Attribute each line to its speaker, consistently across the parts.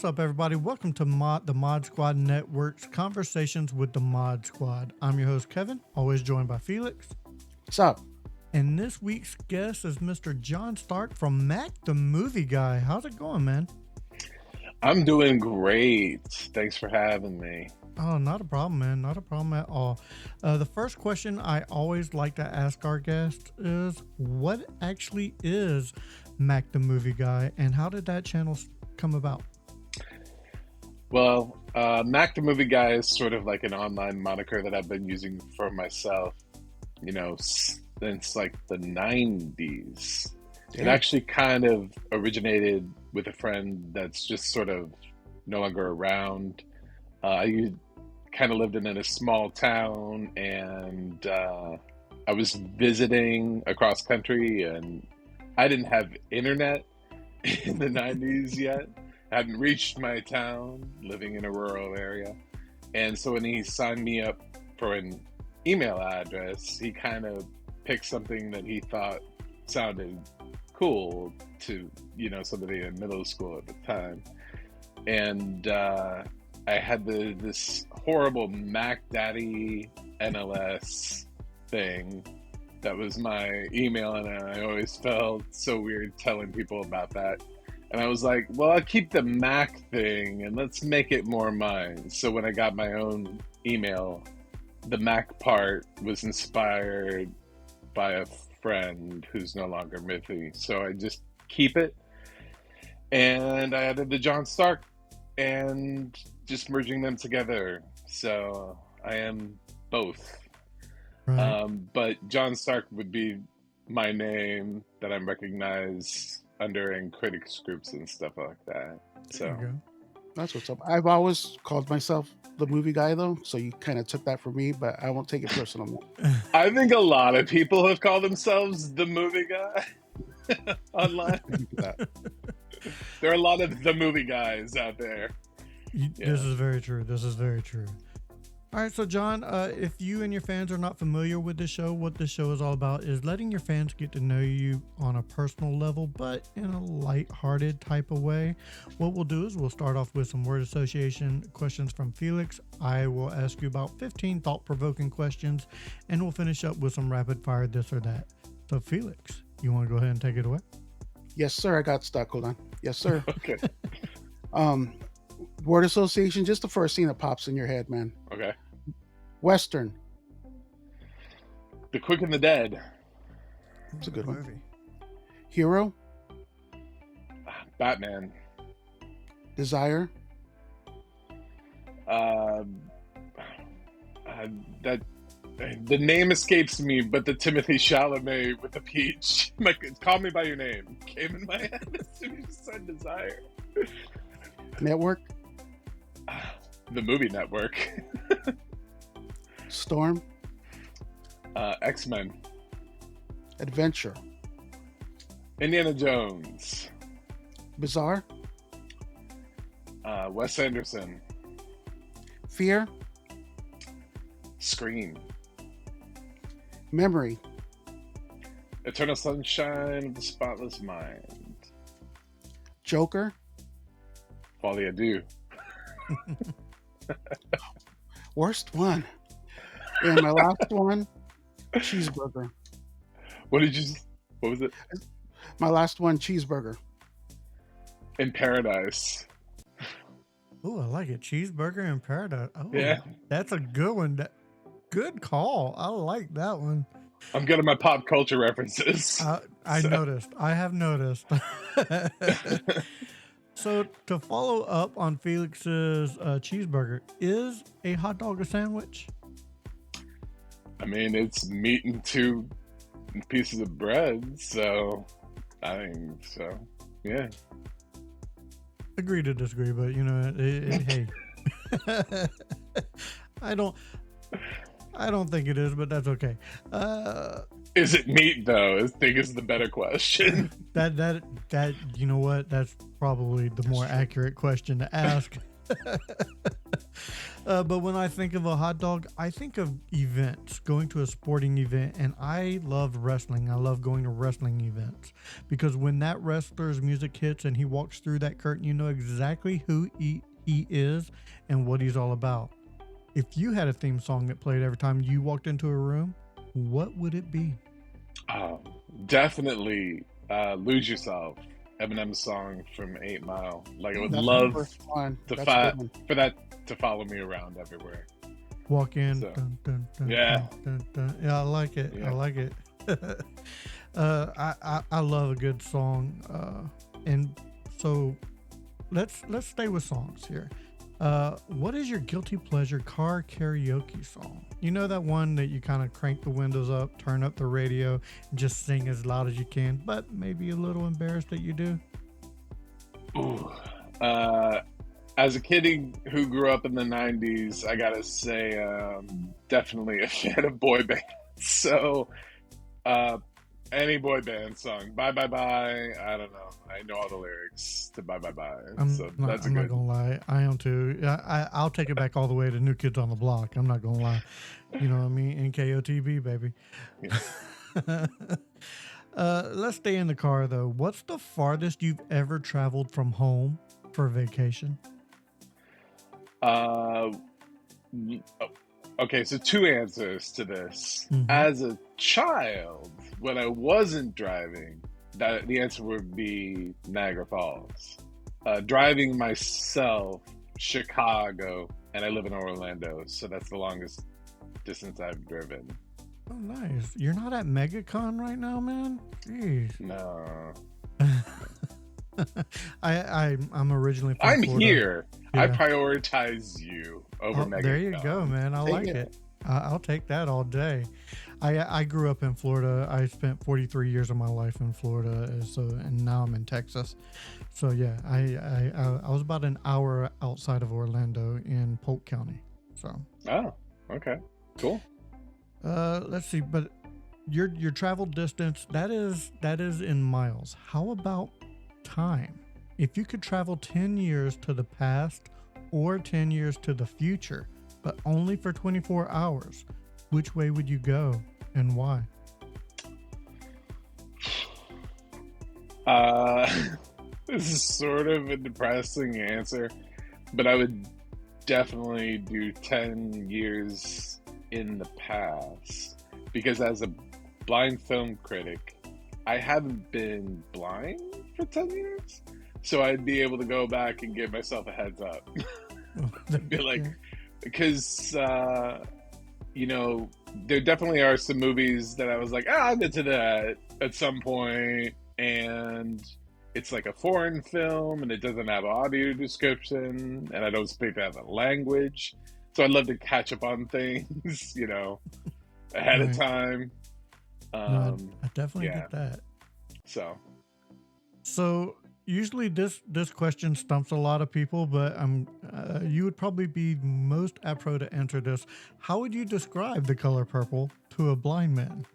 Speaker 1: What's up, everybody? Welcome to the Mod Squad Network's Conversations with the Mod Squad. I'm your host, Kevin, always joined by Felix.
Speaker 2: What's up?
Speaker 1: And this week's guest is Mr. John Stark from Mac the Movie Guy. How's it going, man?
Speaker 3: I'm doing great. Thanks for having me.
Speaker 1: Oh, not a problem, man. Not a problem at all. The first question I always like to ask our guests is, what actually is Mac the Movie Guy, and how did that channel come about?
Speaker 3: Well, Mac the Movie Guy is sort of like an online moniker that I've been using for myself, since like the 90s. It actually kind of originated with a friend that's just sort of no longer around. I kind of lived in a small town, and I was visiting across country, and I didn't have internet in the 90s yet. I hadn't reached my town, living in a rural area. And so when he signed me up for an email address, he kind of picked something that he thought sounded cool to, somebody in middle school at the time. And I had this horrible Mac Daddy NLS thing that was my email, and I always felt so weird telling people about that. And I was like, well, I'll keep the Mac thing and let's make it more mine. So when I got my own email, the Mac part was inspired by a friend who's no longer with me. So I just keep it. And I added the John Stark and just merging them together. So I am both.
Speaker 1: Right.
Speaker 3: But John Stark would be my name that I'm recognized under in critics groups and stuff like that.
Speaker 1: There you go.
Speaker 2: That's what's up. I've always called myself the movie guy, though, so you kind of took that from me, but I won't take it personal.
Speaker 3: I think a lot of people have called themselves the movie guy online. There are a lot of the movie guys out there.
Speaker 1: This is very true. This is very true. All right, so John, if you and your fans are not familiar with the show, what this show is all about is letting your fans get to know you on a personal level, but in a light-hearted type of way. What we'll do is we'll start off with some word association questions from Felix. I will ask you about 15 thought-provoking questions, and we'll finish up with some rapid-fire this or that. So Felix, you want to go ahead and take it away?
Speaker 2: Yes, sir. I got stuck. Hold on. Yes, sir.
Speaker 3: Okay.
Speaker 2: Word association, just the first thing that pops in your head, man.
Speaker 3: Okay.
Speaker 2: Western.
Speaker 3: The Quick and the Dead.
Speaker 2: That's a good one. Hero.
Speaker 3: Batman.
Speaker 2: Desire.
Speaker 3: The name escapes me, but the Timothy Chalamet with the peach. Call Me by Your Name came in my head as soon as you said Desire.
Speaker 2: Network.
Speaker 3: The Movie Network.
Speaker 2: Storm.
Speaker 3: X-Men.
Speaker 2: Adventure.
Speaker 3: Indiana Jones.
Speaker 2: Bizarre.
Speaker 3: Wes Anderson.
Speaker 2: Fear.
Speaker 3: Scream.
Speaker 2: Memory.
Speaker 3: Eternal Sunshine of the Spotless Mind.
Speaker 2: Joker.
Speaker 3: Folie à Deux.
Speaker 2: Worst one. And my last one, cheeseburger.
Speaker 3: What was it?
Speaker 2: My last one, cheeseburger.
Speaker 3: In Paradise.
Speaker 1: Oh, I like it. Cheeseburger in Paradise. Oh,
Speaker 3: yeah. That's
Speaker 1: a good one. Good call. I like that one.
Speaker 3: I'm good at my pop culture references.
Speaker 1: Noticed. I have noticed. So to follow up on Felix's cheeseburger, is a hot dog a sandwich?
Speaker 3: I mean, it's meat and two pieces of bread, so I think so. Yeah.
Speaker 1: Agree to disagree, but hey, I don't think it is, but that's okay.
Speaker 3: Is it meat though? I think is the better question.
Speaker 1: That you know what? That's probably the more accurate question to ask. But when I think of a hot dog, I think of events, going to a sporting event, and I love wrestling. I love going to wrestling events because when that wrestler's music hits and he walks through that curtain, you know exactly who he is and what he's all about. If you had a theme song that played every time you walked into a room, what would it be?
Speaker 3: Definitely Lose Yourself, Eminem's song from 8 Mile. Like, I would
Speaker 2: That's my
Speaker 3: love
Speaker 2: first one.
Speaker 3: to
Speaker 2: That's a good one.
Speaker 3: for that to follow me around everywhere.
Speaker 1: Walk in.
Speaker 3: So,
Speaker 1: Dun, dun, dun,
Speaker 3: yeah.
Speaker 1: dun, dun, dun. Yeah, I like it.
Speaker 3: Yeah.
Speaker 1: I like it. I love a good song. And so let's stay with songs here. What is your guilty pleasure car karaoke song? You know that one that you kind of crank the windows up, turn up the radio, and just sing as loud as you can, but maybe a little embarrassed that you do?
Speaker 3: Ooh. As a kid who grew up in the 90s, I gotta say, definitely a fan of boy bands. So, any boy band song, Bye Bye Bye, I don't know. I know all the lyrics to Bye Bye Bye.
Speaker 1: I'm not gonna lie, I am too. I'll take it back all the way to New Kids on the Block. I'm not gonna lie. You know what I mean? NKOTB, baby.
Speaker 3: Yeah.
Speaker 1: Let's stay in the car though. What's the farthest you've ever traveled from home for vacation?
Speaker 3: Okay, so two answers to this.
Speaker 1: Mhm.
Speaker 3: As a child, when I wasn't driving, the answer would be Niagara Falls. Driving myself, Chicago, and I live in Orlando, so that's the longest distance I've driven.
Speaker 1: Oh, nice. You're not at MegaCon right now, man? Jeez.
Speaker 3: No.
Speaker 1: I'm originally from
Speaker 3: I'm
Speaker 1: Florida.
Speaker 3: here. I
Speaker 1: Yeah.
Speaker 3: prioritize you over Megan.
Speaker 1: There you go, man. I like it. I'll take that all day. I grew up in Florida. I spent 43 years of my life in Florida, and now I'm in Texas. So yeah, I was about an hour outside of Orlando in Polk County. So.
Speaker 3: Oh, okay, cool.
Speaker 1: Let's see, but your travel distance that is in miles. How about time? If you could travel 10 years to the past or 10 years to the future, but only for 24 hours, which way would you go and why?
Speaker 3: This is sort of a depressing answer, but I would definitely do 10 years in the past, because as a blind film critic, I haven't been blind for 10 years. So I'd be able to go back and give myself a heads up. Be like, because, you know, there definitely are some movies that I was like, I'm into that at some point, and it's like a foreign film and it doesn't have audio description and I don't speak that language. So I'd love to catch up on things, you know, ahead of time.
Speaker 1: No, I definitely get that. So usually this question stumps a lot of people, but you would probably be most apro to answer this. How would you describe the color purple to a blind man?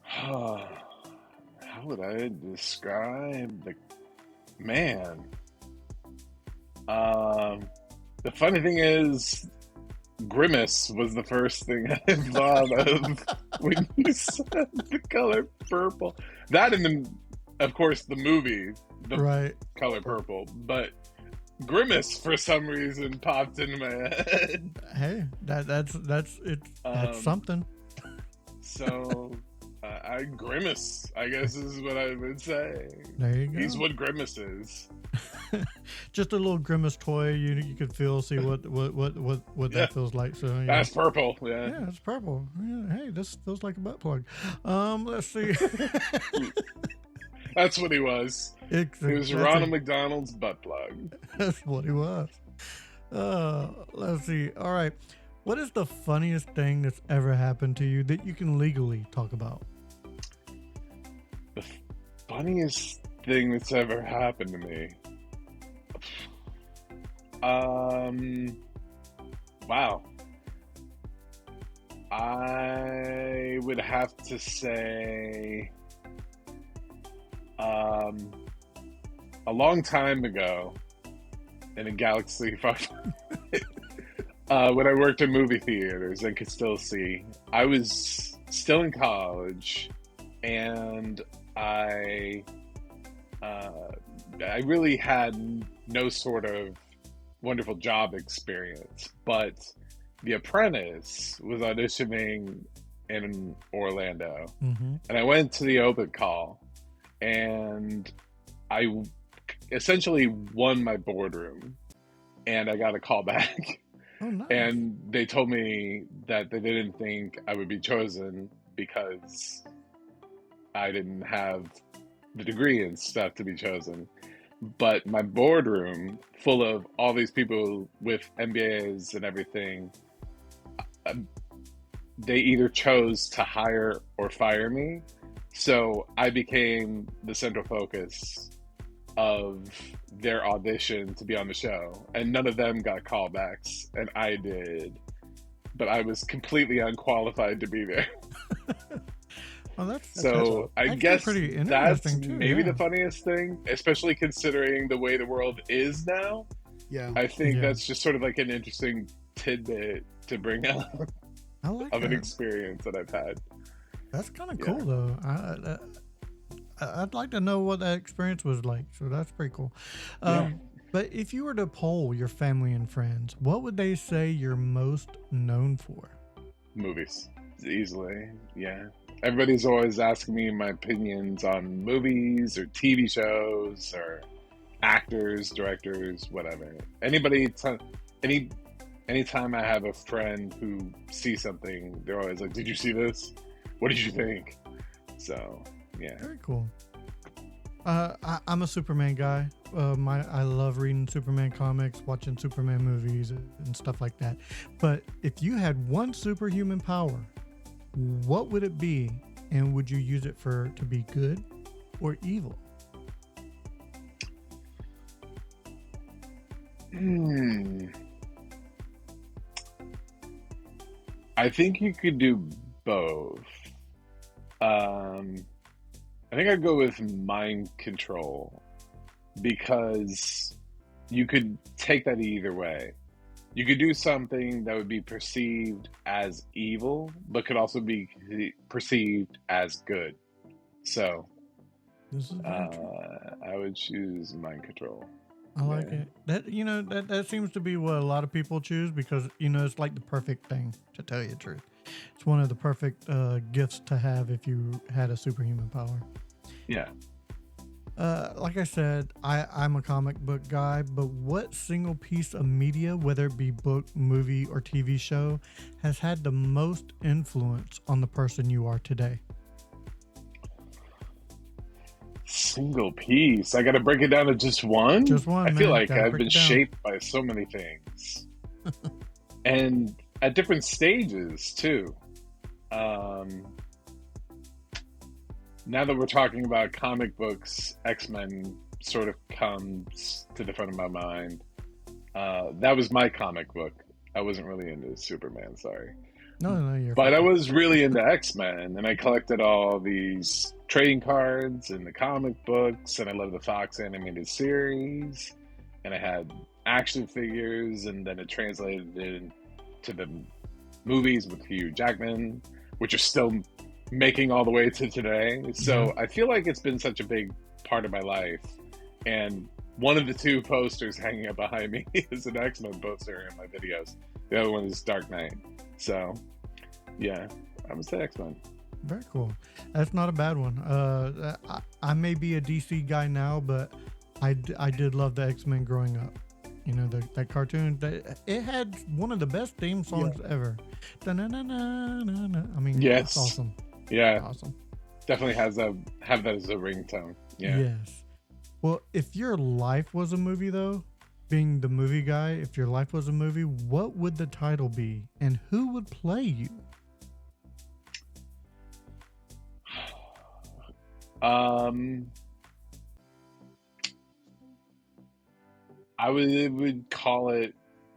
Speaker 3: How would I describe the man? The funny thing is, Grimace was the first thing I thought of when you said the color purple. That and of course, the movie, the color purple. But Grimace, for some reason, popped into my head.
Speaker 1: Hey, that's it. That's something.
Speaker 3: So, Grimace, I guess is what I would say.
Speaker 1: There you go.
Speaker 3: He's what Grimace is.
Speaker 1: Just a little Grimace toy you could see what that feels like. So yeah.
Speaker 3: That's purple.
Speaker 1: Yeah, it's purple. Yeah, hey, this feels like a butt plug. Let's see.
Speaker 3: That's what he was. He was Ronald McDonald's butt plug.
Speaker 1: That's what he was. Let's see. All right. What is the funniest thing that's ever happened to you that you can legally talk about?
Speaker 3: The funniest thing that's ever happened to me? Wow. I would have to say a long time ago in a galaxy far When I worked in movie theaters and could still see, I was still in college, and uh, I really had no sort of wonderful job experience. But The Apprentice was auditioning in Orlando,
Speaker 1: Mm-hmm.
Speaker 3: and I went to the open call, and I essentially won my boardroom, and I got a call back.
Speaker 1: Oh, nice.
Speaker 3: And they told me that they didn't think I would be chosen because I didn't have the degree and stuff to be chosen. But my boardroom, full of all these people with MBAs and everything, they either chose to hire or fire me. So I became the central focus of their audition to be on the show, and none of them got callbacks, and I did, but I was completely unqualified to be there.
Speaker 1: Well, that's
Speaker 3: So I
Speaker 1: actually
Speaker 3: guess
Speaker 1: pretty
Speaker 3: that's
Speaker 1: interesting too.
Speaker 3: maybe
Speaker 1: Yeah.
Speaker 3: the funniest thing, especially considering the way the world is now.
Speaker 2: Yeah.
Speaker 3: I think
Speaker 1: Yeah.
Speaker 3: that's just sort of like an interesting tidbit to bring out
Speaker 1: I like
Speaker 3: of an
Speaker 1: that.
Speaker 3: experience that I've had.
Speaker 1: That's kind of
Speaker 3: Yeah.
Speaker 1: cool though. I'd like to know what that experience was like. So that's pretty cool.
Speaker 3: Yeah.
Speaker 1: But if you were to poll your family and friends, what would they say you're most known for?
Speaker 3: Movies, easily, yeah. Everybody's always asking me my opinions on movies or TV shows or actors, directors, whatever. Anytime I have a friend who sees something, they're always like, "Did you see this? What did you think?" So, yeah.
Speaker 1: Very cool. I'm a Superman guy. I love reading Superman comics, watching Superman movies, and stuff like that. But if you had one superhuman power, what would it be, and would you use it to be good or evil?
Speaker 3: I think you could do both. I think I'd go with mind control because you could take that either way. You could do something that would be perceived as evil, but could also be perceived as good. So
Speaker 1: This is very true.
Speaker 3: I would choose mind control.
Speaker 1: I like
Speaker 3: Yeah.
Speaker 1: it. That seems to be what a lot of people choose because it's like the perfect thing, to tell you the truth. It's one of the perfect gifts to have if you had a superhuman power.
Speaker 3: Yeah.
Speaker 1: Like I said, I'm a comic book guy, but what single piece of media, whether it be book, movie, or TV show, has had the most influence on the person you are today?
Speaker 3: Single piece. I got to break it down to just one?
Speaker 1: Just one,
Speaker 3: I feel
Speaker 1: man.
Speaker 3: like
Speaker 1: Gotta
Speaker 3: I've
Speaker 1: break
Speaker 3: been
Speaker 1: it down.
Speaker 3: shaped by so many things. And at different stages, too. Now that we're talking about comic books, X-Men sort of comes to the front of my mind. That was my comic book. I wasn't really into Superman, sorry.
Speaker 1: No, you're
Speaker 3: But I
Speaker 1: fine.
Speaker 3: was really into X-Men, and I collected all these trading cards and the comic books, and I loved the Fox animated series, and I had action figures, and then it translated into the movies with Hugh Jackman, which are still making all the way to today. So I feel like it's been such a big part of my life, and one of the two posters hanging up behind me is an X-Men poster in my videos. The other one is Dark Knight. So, yeah, I would say X-Men.
Speaker 1: Very cool. That's not a bad one. I may be a DC guy now, but I did love the X-Men growing up. That cartoon. It had one of the best theme songs ever. Da-na-na-na-na-na. I mean,
Speaker 3: Yes.
Speaker 1: it's awesome.
Speaker 3: Yeah,
Speaker 1: Awesome.
Speaker 3: definitely have that as a ringtone. Yeah.
Speaker 1: Yes. Well, if your life was a movie, though, being the movie guy, if your life was a movie, what would the title be, and who would play you?
Speaker 3: I would call it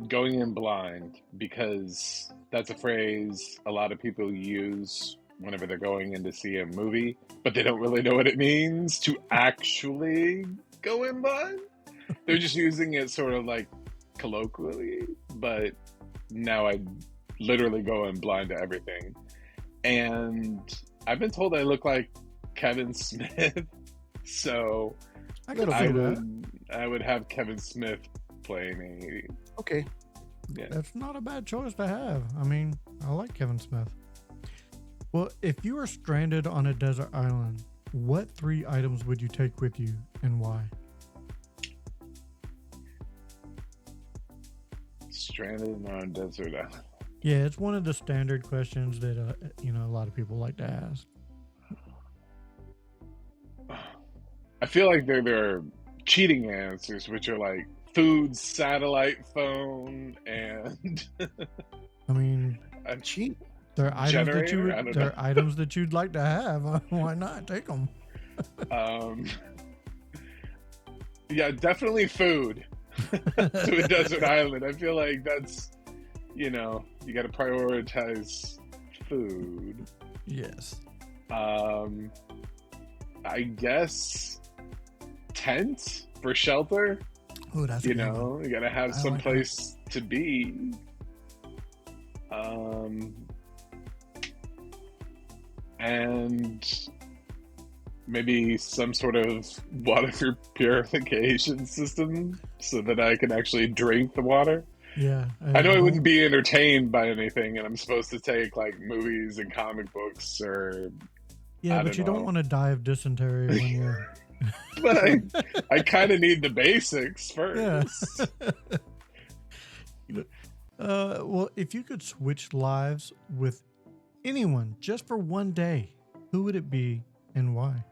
Speaker 3: going in blind, because that's a phrase a lot of people use whenever they're going in to see a movie, but they don't really know what it means to actually go in blind. They're just using it sort of like colloquially, but now I literally go in blind to everything. And I've been told I look like Kevin Smith, so
Speaker 1: I could see that.
Speaker 3: I would have Kevin Smith play me.
Speaker 2: Okay.
Speaker 3: Yeah.
Speaker 1: That's not a bad choice to have. I mean, I like Kevin Smith. Well, if you were stranded on a desert island, what 3 items would you take with you and why?
Speaker 3: Stranded on a desert island.
Speaker 1: Yeah, it's one of the standard questions that a lot of people like to ask.
Speaker 3: I feel like there are cheating answers, which are like food, satellite phone, and
Speaker 1: I mean,
Speaker 3: a
Speaker 2: Cheat.
Speaker 1: there are items that you
Speaker 3: generator? I
Speaker 1: would,
Speaker 3: don't
Speaker 1: there
Speaker 3: know.
Speaker 1: are items that you'd like to have. Why not take them?
Speaker 3: Yeah, definitely food to a desert island. I feel like that's, you got to prioritize food.
Speaker 1: Yes.
Speaker 3: I guess tent for shelter.
Speaker 1: Oh, that's a
Speaker 3: You
Speaker 1: good one.
Speaker 3: you got to have
Speaker 1: I
Speaker 3: some
Speaker 1: like
Speaker 3: place to be. And maybe some sort of water purification system so that I can actually drink the water.
Speaker 1: Yeah.
Speaker 3: I know I wouldn't be entertained by anything, and I'm supposed to take like movies and comic books, or
Speaker 1: Yeah,
Speaker 3: I
Speaker 1: but
Speaker 3: don't
Speaker 1: you don't
Speaker 3: know.
Speaker 1: want to die of dysentery when you're.
Speaker 3: but I kind of need the basics
Speaker 1: Yeah.
Speaker 3: first.
Speaker 1: Well, if you could switch lives with anyone just for one day, who would it be and why?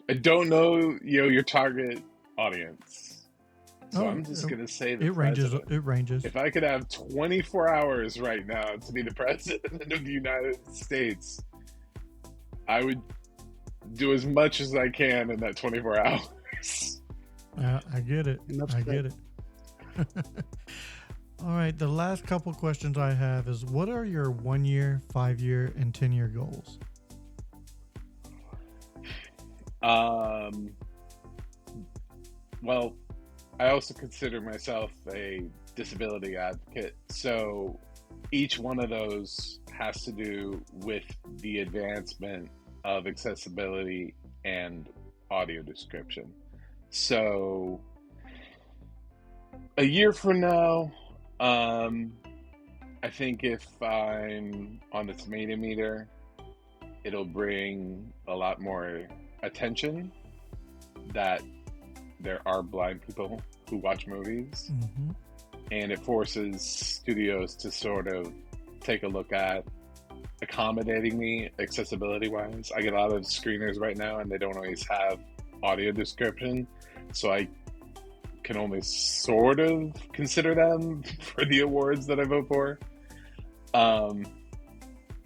Speaker 3: I don't know, your target audience, so
Speaker 1: Oh,
Speaker 3: I'm just gonna say the
Speaker 1: It ranges.
Speaker 3: president.
Speaker 1: It ranges.
Speaker 3: If I could have 24 hours right now to be the president of the United States, I would do as much as I can in that 24 hours.
Speaker 1: I get it.
Speaker 2: Enough
Speaker 1: I
Speaker 2: said.
Speaker 1: get it. All right. The last couple questions I have is, what are your 1 year, 5 year, and 10-year goals?
Speaker 3: Well, I also consider myself a disability advocate, so each one of those has to do with the advancement of accessibility and audio description. So a year from now, I think if I'm on the tomato meter, it'll bring a lot more attention that there are blind people who watch movies,
Speaker 1: Mm-hmm.
Speaker 3: and it forces studios to sort of take a look at accommodating me accessibility wise. I get a lot of screeners right now and they don't always have audio description, so I can only sort of consider them for the awards that I vote for.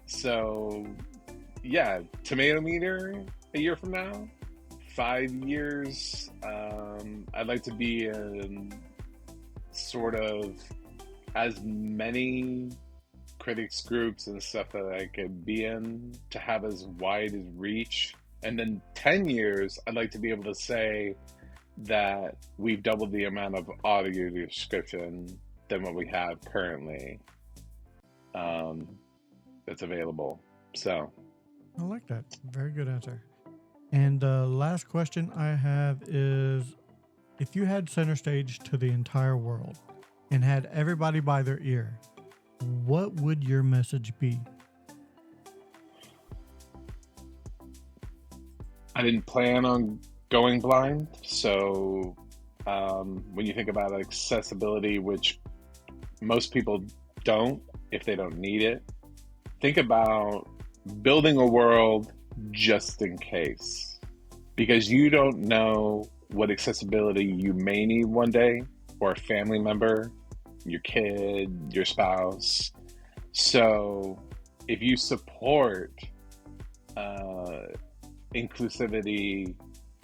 Speaker 3: So yeah, tomato meter a year from now, 5 years, I'd like to be in sort of as many critics groups and stuff that I could be in to have as wide as reach. And then 10 years, I'd like to be able to say that we've doubled the amount of audio description than what we have currently that's available. So
Speaker 1: I like that. Very good answer. And the last question I have is, if you had center stage to the entire world and had everybody by their ear, what would your message be?
Speaker 3: I didn't plan on going blind, so when you think about accessibility, which most people don't if they don't need it, think about building a world just in case, because you don't know what accessibility you may need one day, or a family member, your kid, your spouse. So if you support inclusivity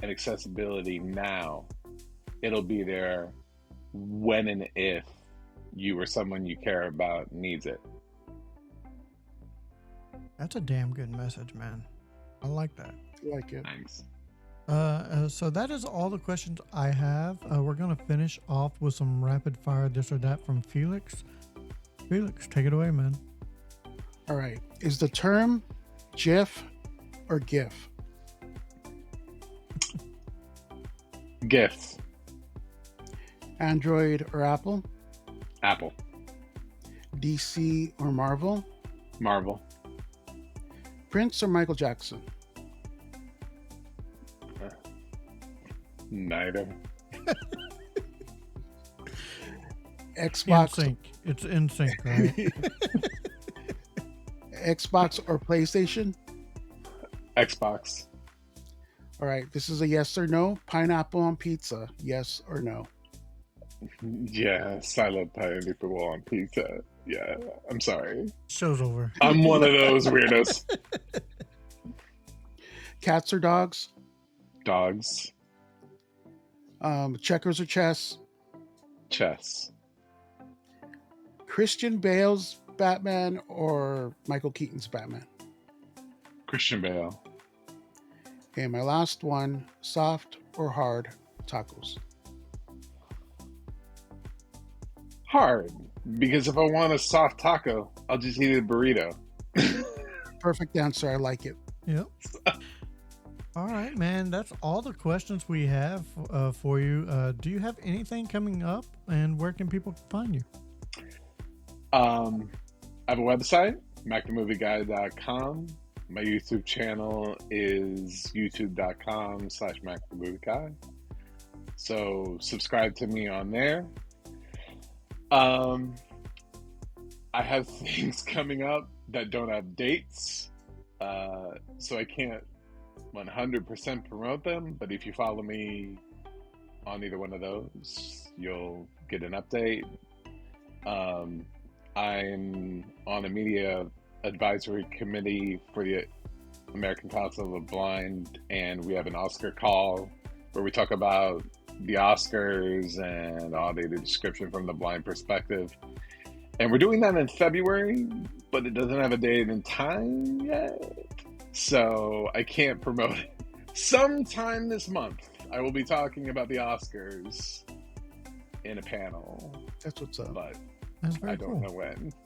Speaker 3: and accessibility now, it'll be there when and if you or someone you care about needs it.
Speaker 1: That's a damn good message, man. I like that.
Speaker 2: I like it.
Speaker 3: Thanks.
Speaker 1: So that is all the questions I have. We're going to finish off with some rapid fire this or that from Felix. Felix, take it away, man.
Speaker 2: All right. Is the term GIF or GIF?
Speaker 3: GIF.
Speaker 2: Android or Apple?
Speaker 3: Apple.
Speaker 2: DC or Marvel?
Speaker 3: Marvel.
Speaker 2: Prince or Michael Jackson?
Speaker 3: Neither.
Speaker 2: Xbox.
Speaker 1: NSYNC. It's NSYNC, right?
Speaker 2: Xbox or PlayStation?
Speaker 3: Xbox.
Speaker 2: All right. This is a yes or no. Pineapple on pizza. Yes or no?
Speaker 3: Yes, I love pineapple on pizza. Yeah, I'm sorry.
Speaker 1: Show's over.
Speaker 3: I'm one of those weirdos.
Speaker 2: Cats or dogs?
Speaker 3: Dogs.
Speaker 2: Checkers or chess?
Speaker 3: Chess.
Speaker 2: Christian Bale's Batman or Michael Keaton's Batman?
Speaker 3: Christian Bale.
Speaker 2: Okay, my last one. Soft or hard tacos?
Speaker 3: Hard. Because if I want a soft taco, I'll just eat a burrito.
Speaker 2: Perfect answer. I like it.
Speaker 1: Yep. All right, man. That's all the questions we have for you. Do you have anything coming up, and where can people find you?
Speaker 3: I have a website, MacTheMovieGuy.com. My YouTube channel is youtube.com/MacTheMovieGuy. So subscribe to me on there. I have things coming up that don't have dates, so I can't 100% promote them, but if you follow me on either one of those, you'll get an update. I'm on a media advisory committee for the American Council of the Blind, and we have an Oscar call where we talk about the Oscars and all the description from the blind perspective. And we're doing that in February, but it doesn't have a date and time yet, so I can't promote it. Sometime this month, I will be talking about the Oscars in a panel,
Speaker 2: That's what's up.
Speaker 3: but
Speaker 1: That's very
Speaker 3: I don't
Speaker 1: cool.
Speaker 3: know when. So,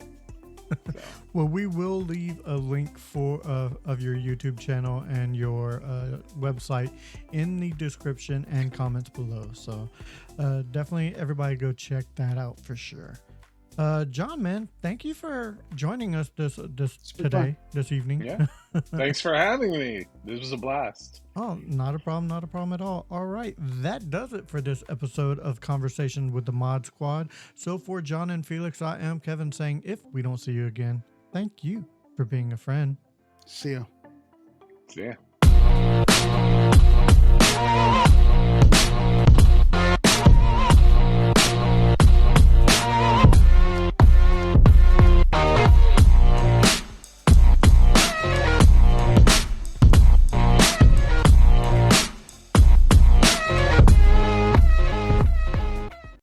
Speaker 1: Well, we will leave a link for of your YouTube channel and your website in the description and comments below. So definitely everybody go check that out for sure. John, man, thank you for joining us this
Speaker 2: been
Speaker 1: today, this evening.
Speaker 3: yeah. Thanks for having me. This was a blast.
Speaker 1: Oh, not a problem at all. All right, that does it for this episode of Conversation with the Mod Squad. So for John and Felix, I am Kevin saying, if we don't see you again, thank you for being a friend.
Speaker 2: See ya.
Speaker 3: Yeah.